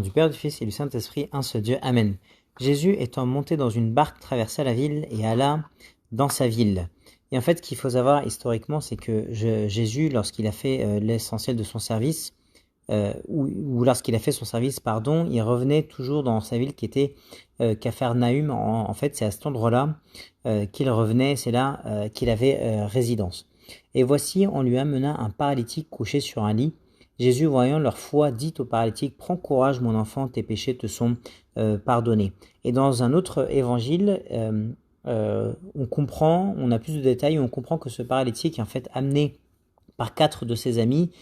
nom du Père, du Fils et du Saint-Esprit, un seul Dieu. Amen. Jésus étant monté dans une barque traversa la ville et alla dans sa ville. Et en fait, ce qu'il faut savoir historiquement, c'est que Jésus, lorsqu'il a fait l'essentiel de son service, ou lorsqu'il a fait son service, il revenait toujours dans sa ville qui était Capharnaüm. En fait, c'est à cet endroit-là qu'il revenait, c'est là qu'il avait résidence. Et voici, on lui amena un paralytique couché sur un lit. Jésus, voyant leur foi, dit au paralytique, « Prends courage, mon enfant, tes péchés te sont pardonnés. » Et dans un autre évangile, on a plus de détails, on comprend que ce paralytique est en fait amené par quatre de ses amis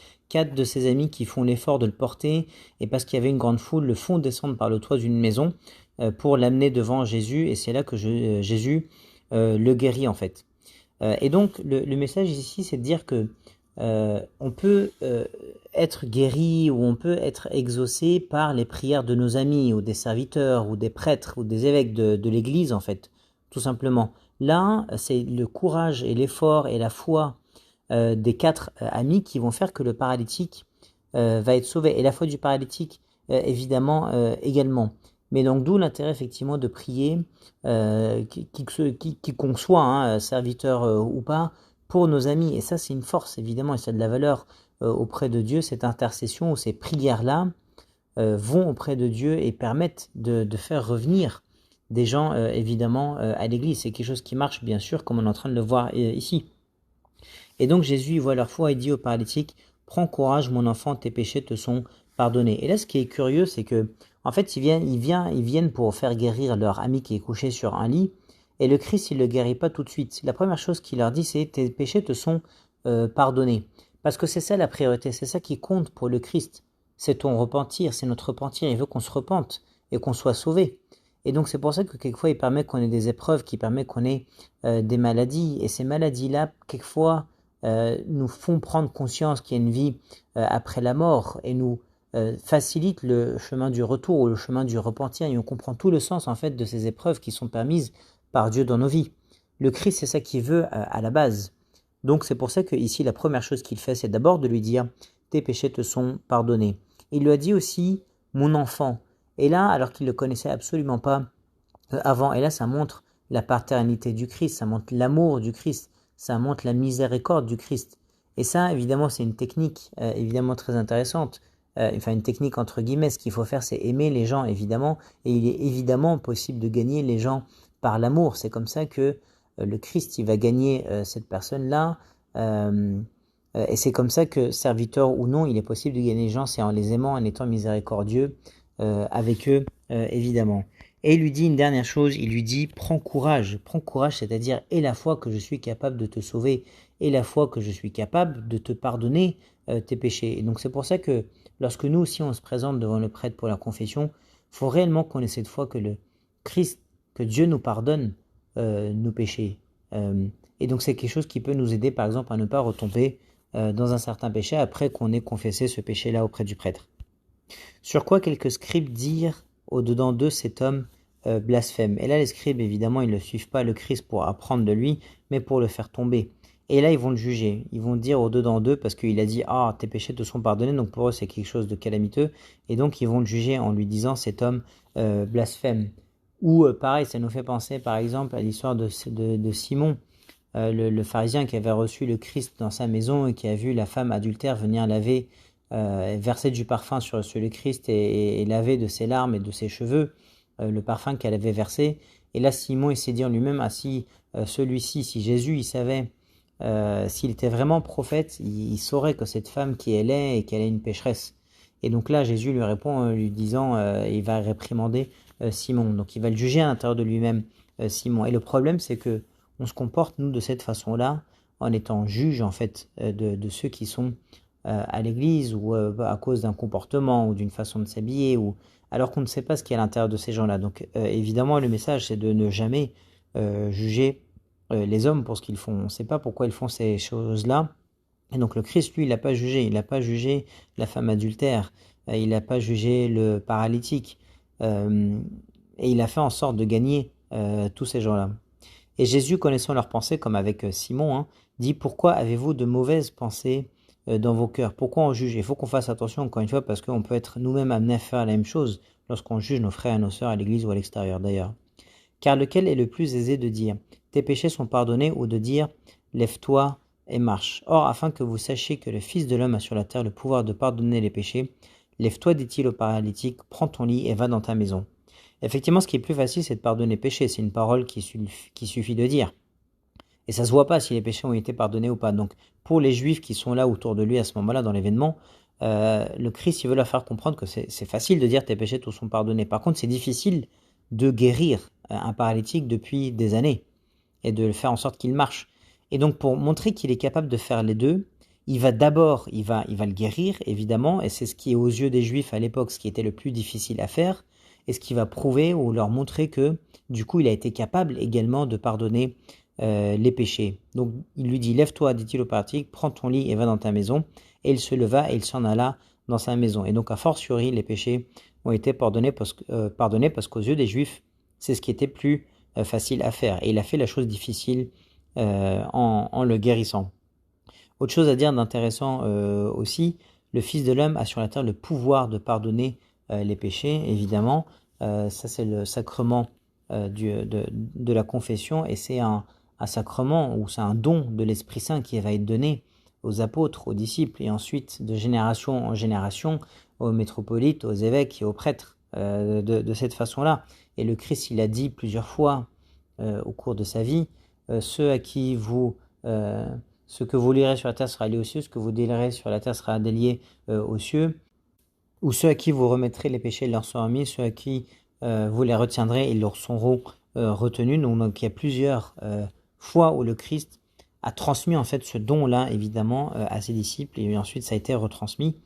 qui font l'effort de le porter, et parce qu'il y avait une grande foule, le font descendre par le toit d'une maison pour l'amener devant Jésus, et c'est là que Jésus le guérit en fait. Et donc le message ici, c'est de dire que on peut être guéri ou on peut être exaucé par les prières de nos amis ou des serviteurs ou des prêtres ou des évêques de l'Église en fait, tout simplement. Là, c'est le courage et l'effort et la foi des quatre amis qui vont faire que le paralytique va être sauvé. Et la foi du paralytique, évidemment, également. Mais donc d'où l'intérêt effectivement de prier, qui qu'on soit, serviteur ou pas, pour nos amis. Et ça, c'est une force, évidemment, et ça a de la valeur auprès de Dieu. Cette intercession ou ces prières-là vont auprès de Dieu et permettent de faire revenir des gens, évidemment, à l'Église. C'est quelque chose qui marche, bien sûr, comme on est en train de le voir ici. Et donc Jésus, il voit leur foi et dit au paralytique, « Prends courage, mon enfant, tes péchés te sont pardonnés. » Et là, ce qui est curieux, c'est que, en fait, ils viennent pour faire guérir leur ami qui est couché sur un lit. Et le Christ, il le guérit pas tout de suite. La première chose qu'il leur dit, c'est « Tes péchés te sont pardonnés. » Parce que c'est ça la priorité, c'est ça qui compte pour le Christ. C'est ton repentir, c'est notre repentir. Il veut qu'on se repente et qu'on soit sauvé. Et donc c'est pour ça que quelquefois, il permet qu'on ait des épreuves, qu'il permet qu'on ait des maladies. Et ces maladies-là, quelquefois, nous font prendre conscience qu'il y a une vie après la mort et nous facilitent le chemin du retour ou le chemin du repentir. Et on comprend tout le sens en fait de ces épreuves qui sont permises par Dieu dans nos vies. Le Christ, c'est ça qu'il veut à la base. Donc c'est pour ça que ici la première chose qu'il fait, c'est d'abord de lui dire « Tes péchés te sont pardonnés ». Il lui a dit aussi « Mon enfant ». Et là, alors qu'il ne le connaissait absolument pas avant, et là ça montre la paternité du Christ, ça montre l'amour du Christ, ça montre la miséricorde du Christ. Et ça, évidemment, c'est une technique évidemment très intéressante. Une technique entre guillemets, ce qu'il faut faire, c'est aimer les gens, évidemment. Et il est évidemment possible de gagner les gens par l'amour. C'est comme ça que le Christ, il va gagner cette personne-là. Et c'est comme ça que, serviteur ou non, il est possible de gagner les gens, c'est en les aimant, en étant miséricordieux avec eux, évidemment. Et il lui dit une dernière chose, il lui dit « Prends courage », c'est-à-dire « Aie la foi que je suis capable de te sauver, aie la foi que je suis capable de te pardonner tes péchés. » Et donc c'est pour ça que lorsque nous aussi on se présente devant le prêtre pour la confession, il faut réellement qu'on ait cette foi que le Christ, que Dieu nous pardonne nos péchés. Et donc c'est quelque chose qui peut nous aider par exemple à ne pas retomber dans un certain péché après qu'on ait confessé ce péché-là auprès du prêtre. Sur quoi quelques scribes dirent au-dedans d'eux cet homme blasphème. Et là, les scribes, évidemment, ils ne suivent pas le Christ pour apprendre de lui, mais pour le faire tomber. Et là, ils vont le juger. Ils vont dire au-dedans d'eux, parce qu'il a dit « Ah, tes péchés te sont pardonnés », donc pour eux, c'est quelque chose de calamiteux. Et donc, ils vont le juger en lui disant « Cet homme blasphème ». Ou, pareil, ça nous fait penser, par exemple, à l'histoire de Simon, le pharisien qui avait reçu le Christ dans sa maison et qui a vu la femme adultère venir laver verser du parfum sur le Christ et laver de ses larmes et de ses cheveux le parfum qu'elle avait versé. Et là, Simon, il s'est dit en lui-même, ah si celui-ci, si Jésus, il savait, s'il était vraiment prophète, il saurait que cette femme qui elle est et qu'elle est une pécheresse. Et donc là, Jésus lui répond, lui disant, il va réprimander Simon. Donc il va le juger à l'intérieur de lui-même, Simon. Et le problème, c'est que on se comporte, nous, de cette façon-là, en étant juge, en fait, de ceux qui sont à l'église ou à cause d'un comportement ou d'une façon de s'habiller ou alors qu'on ne sait pas ce qu'il y a à l'intérieur de ces gens-là. Donc évidemment le message c'est de ne jamais juger les hommes pour ce qu'ils font. On ne sait pas pourquoi ils font ces choses-là. Et donc le Christ lui il n'a pas jugé la femme adultère, il n'a pas jugé le paralytique et il a fait en sorte de gagner tous ces gens-là. Et Jésus, connaissant leurs pensées comme avec Simon, dit « Pourquoi avez-vous de mauvaises pensées dans vos cœurs. Pourquoi on juge? Il faut qu'on fasse attention, encore une fois, parce qu'on peut être nous-mêmes amenés à faire la même chose lorsqu'on juge nos frères et nos sœurs à l'église ou à l'extérieur d'ailleurs. Car lequel est le plus aisé de dire « Tes péchés sont pardonnés » ou de dire « Lève-toi et marche ». Or, afin que vous sachiez que le Fils de l'homme a sur la terre le pouvoir de pardonner les péchés, « Lève-toi, dit-il au paralytique, prends ton lit et va dans ta maison ». Effectivement, ce qui est plus facile, c'est de pardonner les péchés. C'est une parole qui suffit de dire. Et ça se voit pas si les péchés ont été pardonnés ou pas. Donc, pour les Juifs qui sont là autour de lui à ce moment-là dans l'événement, le Christ, il veut leur faire comprendre que c'est facile de dire tes péchés tous sont pardonnés. Par contre, c'est difficile de guérir un paralytique depuis des années et de faire en sorte qu'il marche. Et donc, pour montrer qu'il est capable de faire les deux, il va le guérir, évidemment, et c'est ce qui est aux yeux des Juifs à l'époque, ce qui était le plus difficile à faire, et ce qui va prouver ou leur montrer que, du coup, il a été capable également de pardonner les péchés. Donc il lui dit, lève-toi, dit-il au paralytique, prends ton lit et va dans ta maison. Et il se leva et il s'en alla dans sa maison. Et donc a fortiori, les péchés ont été pardonnés parce qu'aux yeux des Juifs, c'est ce qui était plus facile à faire. Et il a fait la chose difficile en le guérissant. Autre chose à dire d'intéressant aussi, le Fils de l'homme a sur la terre le pouvoir de pardonner les péchés, évidemment. Ça c'est le sacrement de la confession, et c'est un sacrement ou c'est un don de l'Esprit Saint qui va être donné aux apôtres, aux disciples, et ensuite de génération en génération aux métropolites, aux évêques et aux prêtres de cette façon-là. Et le Christ, il a dit plusieurs fois au cours de sa vie, ce que vous lirez sur la terre sera lié aux cieux, ce que vous délierez sur la terre sera délié aux cieux, ou ceux à qui vous remettrez les péchés leur seront remis, ceux à qui vous les retiendrez, ils leur seront retenus. Donc il y a plusieurs fois où le Christ a transmis en fait ce don-là, évidemment, à ses disciples, et ensuite ça a été retransmis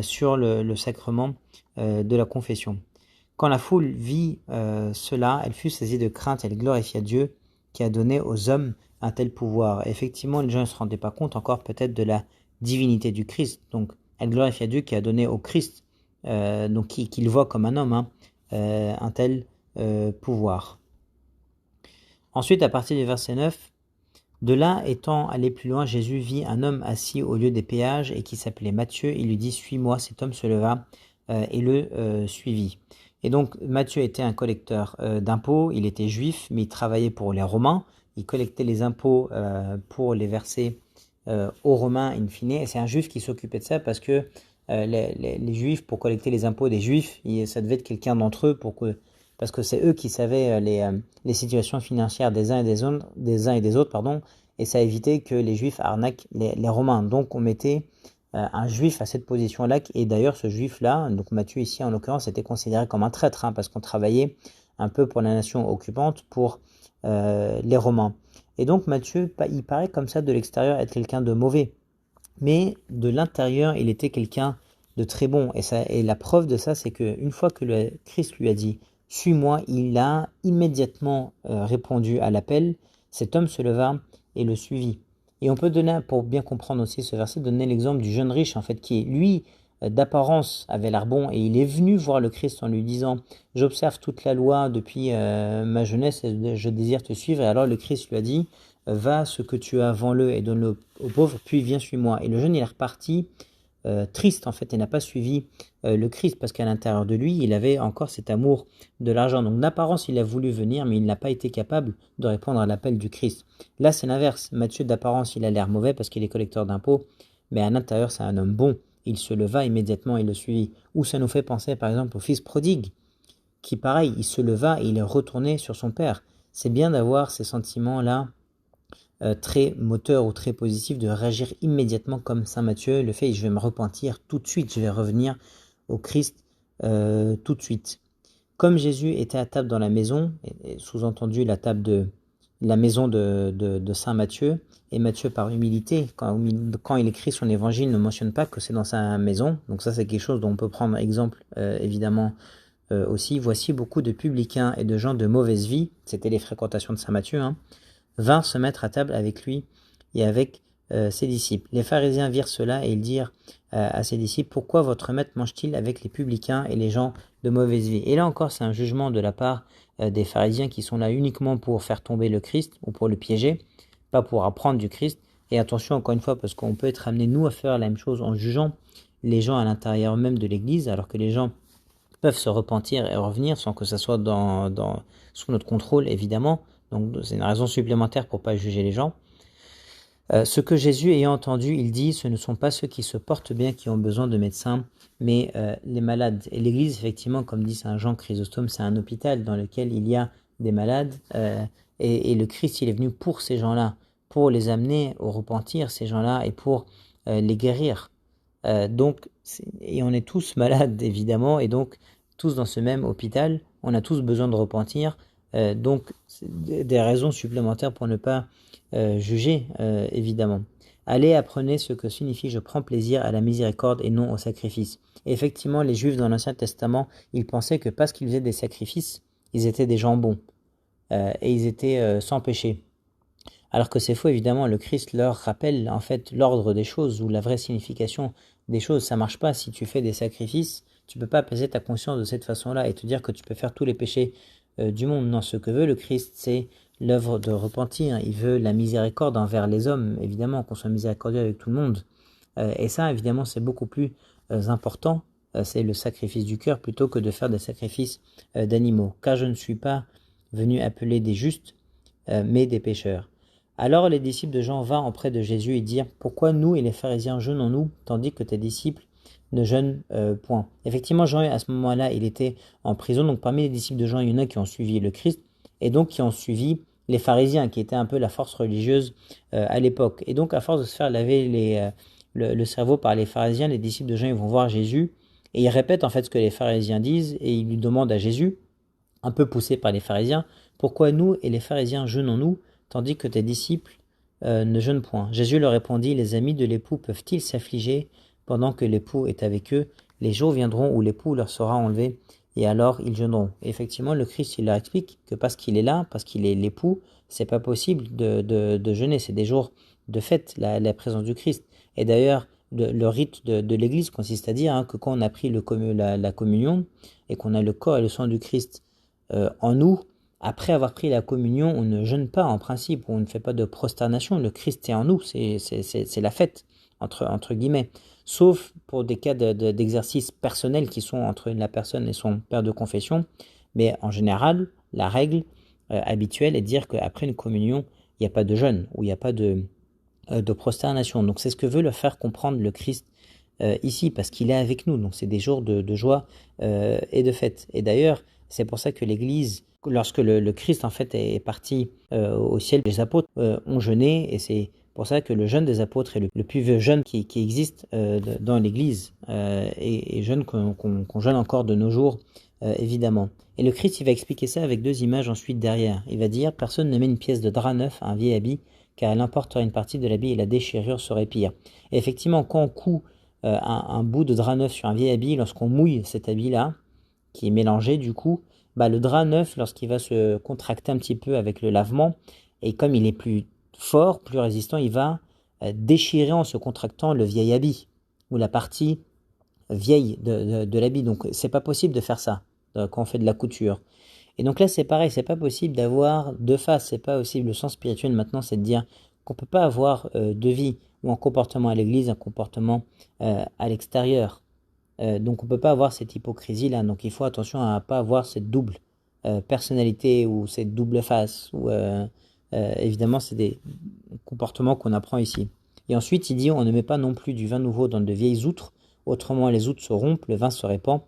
sur le sacrement de la confession. Quand la foule vit cela, elle fut saisie de crainte, elle glorifia Dieu qui a donné aux hommes un tel pouvoir. Et effectivement, les gens ne se rendaient pas compte encore peut-être de la divinité du Christ. Donc elle glorifia Dieu qui a donné au Christ, donc qu'il voit comme un homme, un tel pouvoir. Ensuite, à partir du verset 9, de là, étant allé plus loin, Jésus vit un homme assis au lieu des péages et qui s'appelait Matthieu. Il lui dit, suis-moi. Cet homme se leva et le suivit. Et donc, Matthieu était un collecteur d'impôts. Il était juif, mais il travaillait pour les Romains. Il collectait les impôts pour les verser aux Romains in fine. Et c'est un juif qui s'occupait de ça parce que les Juifs, pour collecter les impôts des Juifs, ça devait être quelqu'un d'entre eux parce que c'est eux qui savaient les situations financières des uns et des autres, et ça évitait que les Juifs arnaquent les Romains. Donc on mettait un Juif à cette position-là, et d'ailleurs ce Juif-là, donc Matthieu ici en l'occurrence, était considéré comme un traître, parce qu'on travaillait un peu pour la nation occupante, pour les Romains. Et donc Matthieu, il paraît comme ça de l'extérieur être quelqu'un de mauvais, mais de l'intérieur, il était quelqu'un de très bon. Et la preuve de ça, c'est qu'une fois que le Christ lui a dit « Suis-moi », il a immédiatement répondu à l'appel. Cet homme se leva et le suivit. Et on peut donner, pour bien comprendre aussi ce verset, donner l'exemple du jeune riche, en fait, qui, lui, d'apparence, avait l'air bon, et il est venu voir le Christ en lui disant « J'observe toute la loi depuis ma jeunesse et je désire te suivre ». Et alors le Christ lui a dit « Va, ce que tu as, vends-le et donne-le aux pauvres, puis viens, suis-moi ». Et le jeune, il est reparti triste, en fait, et n'a pas suivi le Christ, parce qu'à l'intérieur de lui, il avait encore cet amour de l'argent. Donc d'apparence, il a voulu venir, mais il n'a pas été capable de répondre à l'appel du Christ. Là, c'est l'inverse. Matthieu, d'apparence, il a l'air mauvais parce qu'il est collecteur d'impôts, mais à l'intérieur, c'est un homme bon. Il se leva immédiatement et le suivit. Ou ça nous fait penser, par exemple, au fils prodigue, qui, pareil, il se leva et il est retourné sur son père. C'est bien d'avoir ces sentiments-là très moteur ou très positifs, de réagir immédiatement comme Saint Matthieu le fait, je vais me repentir tout de suite, je vais revenir au Christ tout de suite. Comme Jésus était à table dans la maison, et sous-entendu la maison de Saint Matthieu, et Matthieu par humilité, quand il écrit son évangile, ne mentionne pas que c'est dans sa maison, donc ça c'est quelque chose dont on peut prendre exemple évidemment aussi. Voici beaucoup de publicains et de gens de mauvaise vie, c'était les fréquentations de Saint Matthieu, vinrent se mettre à table avec lui et avec ses disciples. Les pharisiens virent cela et ils dirent à ses disciples, pourquoi votre maître mange-t-il avec les publicains et les gens de mauvaise vie? Et là encore, c'est un jugement de la part des pharisiens qui sont là uniquement pour faire tomber le Christ ou pour le piéger, pas pour apprendre du Christ. Et attention, encore une fois, parce qu'on peut être amené, nous, à faire la même chose en jugeant les gens à l'intérieur même de l'Église, alors que les gens peuvent se repentir et revenir sans que ça soit sous notre contrôle, évidemment. Donc c'est une raison supplémentaire pour pas juger les gens. Ce que Jésus ayant entendu, il dit, ce ne sont pas ceux qui se portent bien qui ont besoin de médecins, mais les malades. Et l'Église, effectivement, comme dit Saint Jean Chrysostome, c'est un hôpital dans lequel il y a des malades, et le Christ, il est venu pour ces gens-là, pour les amener au repentir, ces gens-là, et pour les guérir. Et on est tous malades, évidemment, et donc tous dans ce même hôpital, on a tous besoin de repentir, donc c'est des raisons supplémentaires pour ne pas juger, évidemment. Allez, apprenez ce que signifie je prends plaisir à la miséricorde et non au sacrifice. Et effectivement, les Juifs dans l'Ancien Testament, ils pensaient que parce qu'ils faisaient des sacrifices, ils étaient des gens bons, et ils étaient sans péché. Alors que c'est faux, évidemment, le Christ leur rappelle en fait l'ordre des choses ou la vraie signification des choses. Ça marche pas si tu fais des sacrifices, tu peux pas peser ta conscience de cette façon-là et te dire que tu peux faire tous les péchés du monde. Non, ce que veut le Christ, c'est l'œuvre de repentir. Il veut la miséricorde envers les hommes, évidemment, qu'on soit miséricordieux avec tout le monde. Et ça, évidemment, c'est beaucoup plus important. C'est le sacrifice du cœur plutôt que de faire des sacrifices d'animaux. Car je ne suis pas venu appeler des justes, mais des pécheurs. Alors les disciples de Jean vinrent auprès de Jésus et dirent, pourquoi nous et les pharisiens jeûnons-nous, tandis que tes disciples ne jeûnent point. Effectivement, Jean, à ce moment-là, il était en prison, donc parmi les disciples de Jean, il y en a qui ont suivi le Christ, et donc qui ont suivi les pharisiens, qui étaient un peu la force religieuse à l'époque. Et donc, à force de se faire laver le cerveau par les pharisiens, les disciples de Jean, ils vont voir Jésus, et ils répètent en fait ce que les pharisiens disent, et ils lui demandent à Jésus, un peu poussé par les pharisiens, pourquoi nous et les pharisiens jeûnons-nous, tandis que tes disciples ne jeûnent point. Jésus leur répondit, les amis de l'époux peuvent-ils s'affliger pendant que l'époux est avec eux? Les jours viendront où l'époux leur sera enlevé, et alors ils jeûneront. Et effectivement, le Christ, il leur explique que parce qu'il est là, parce qu'il est l'époux, c'est pas possible de jeûner. C'est des jours de fête, la présence du Christ. Et d'ailleurs, le rite de l'Église consiste à dire que quand on a pris la communion, et qu'on a le corps et le sang du Christ en nous, après avoir pris la communion, on ne jeûne pas en principe, on ne fait pas de prosternation, le Christ est en nous, c'est la fête, entre guillemets. Sauf pour des cas d'exercice personnel qui sont entre la personne et son père de confession. Mais en général, la règle habituelle est de dire qu'après une communion, il n'y a pas de jeûne ou il n'y a pas de prosternation. Donc c'est ce que veut le faire comprendre le Christ ici, parce qu'il est avec nous. Donc c'est des jours de joie et de fête. Et d'ailleurs, c'est pour ça que l'Église, lorsque le Christ en fait est parti au ciel, les apôtres ont jeûné, et c'est pour ça que le jeûne des apôtres est le plus vieux jeûne qui existe dans l'Église, et jeûne qu'on jeûne encore de nos jours, évidemment. Et le Christ, il va expliquer ça avec deux images ensuite derrière. Il va dire, personne ne met une pièce de drap neuf à un vieil habit, car elle emporterait une partie de l'habit et la déchirure serait pire. Et effectivement, quand on coud un bout de drap neuf sur un vieil habit, lorsqu'on mouille cet habit-là, qui est mélangé du coup, le drap neuf, lorsqu'il va se contracter un petit peu avec le lavement, et comme il est plus fort, plus résistant, il va déchirer en se contractant le vieil habit, ou la partie vieille de l'habit. Donc c'est pas possible de faire ça quand on fait de la couture. Et donc là c'est pareil, c'est pas possible d'avoir deux faces, c'est pas possible. Le sens spirituel maintenant, c'est de dire qu'on peut pas avoir deux vies, ou un comportement à l'église, un comportement à l'extérieur. Donc on peut pas avoir cette hypocrisie là, donc il faut attention à pas avoir cette double personnalité ou cette double face, ou évidemment c'est des comportements qu'on apprend ici. Et ensuite il dit, on ne met pas non plus du vin nouveau dans de vieilles outres, autrement les outres se rompent, le vin se répand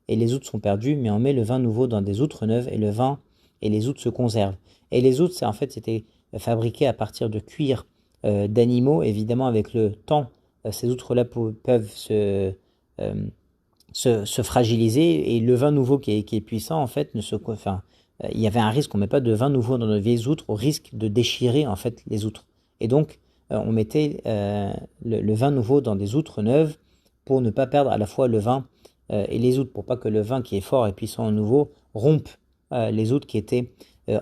et les outres sont perdues, mais on met le vin nouveau dans des outres neuves et le vin et les outres se conservent. Et les outres, c'était fabriqué à partir de cuir d'animaux. Évidemment, avec le temps, ces outres-là peuvent se fragiliser, et le vin nouveau qui est puissant, en fait, il y avait un risque, on ne met pas de vin nouveau dans de vieilles outres au risque de déchirer, en fait, les outres. Et donc, on mettait le vin nouveau dans des outres neuves pour ne pas perdre à la fois le vin et les outres, pour pas que le vin qui est fort et puissant nouveau rompe les outres qui étaient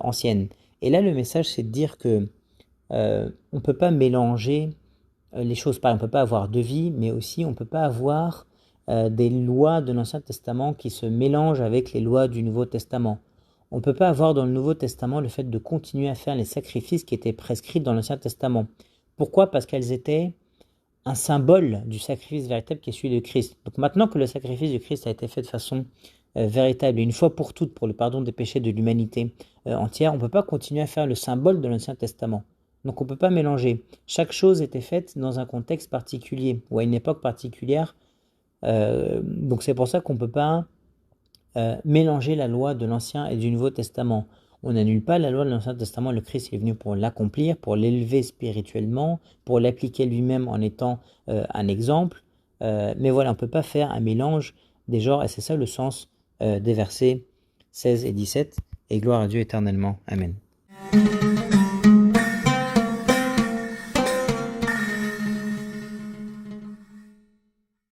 anciennes. Et là, le message, c'est de dire que on peut pas mélanger les choses. Pareil, on peut pas avoir deux vies, mais aussi on peut pas avoir des lois de l'Ancien Testament qui se mélangent avec les lois du Nouveau Testament. On peut pas avoir dans le Nouveau Testament le fait de continuer à faire les sacrifices qui étaient prescrits dans l'Ancien Testament. Pourquoi? Parce qu'elles étaient un symbole du sacrifice véritable qui est celui de Christ. Donc maintenant que le sacrifice de Christ a été fait de façon véritable et une fois pour toutes pour le pardon des péchés de l'humanité entière, on ne peut pas continuer à faire le symbole de l'Ancien Testament. Donc on ne peut pas mélanger. Chaque chose était faite dans un contexte particulier ou à une époque particulière. Donc c'est pour ça qu'on ne peut pas mélanger la loi de l'Ancien et du Nouveau Testament. On n'annule pas la loi de l'Ancien Testament, le Christ est venu pour l'accomplir, pour l'élever spirituellement, pour l'appliquer lui-même en étant un exemple. Mais voilà, on ne peut pas faire un mélange des genres, et c'est ça le sens des versets 16 et 17. Et gloire à Dieu éternellement. Amen.